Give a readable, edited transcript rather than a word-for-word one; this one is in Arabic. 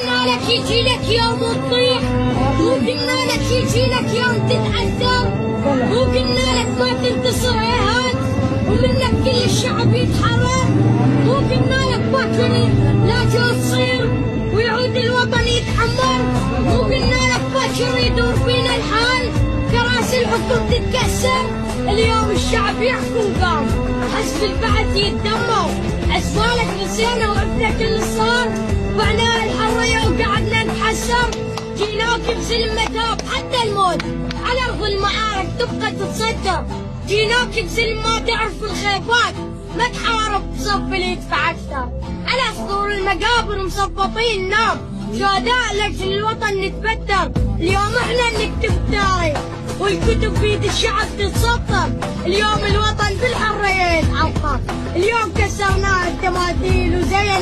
قلنا لك يجي لك يوم تطيح، مو قلنا لك يجي لك يوم تتعذر، مو قلنا لك ما تنتصر ايهات ومنك كل الشعب يتحرر، مو قلنا لك باكر لا تصير ويعود الوطن يتحمر، مو قلنا لك باكر يدور فينا الحال كراسي الحكم تتكسر. اليوم الشعب يحكم قام حسب البعث يتدمر، اسفالك نسينا وابنك اللي صار وعناء الحرية وقعدنا نتحسر. جيناك بسلم متاب حتى الموت على ارض المعارك تبقى تتصدر، جيناك بسلم ما تعرف الخيبات ما تحارب تصف اللي يدفع اكثر، على صدور المقابر مصفطين نار شهداء لاجل الوطن نتبتر. اليوم احنا نكتب التاريخ والكتب بيد الشعب تتسطر، اليوم الوطن بالحرية يتعطر، اليوم كسرنا التماثيل وزين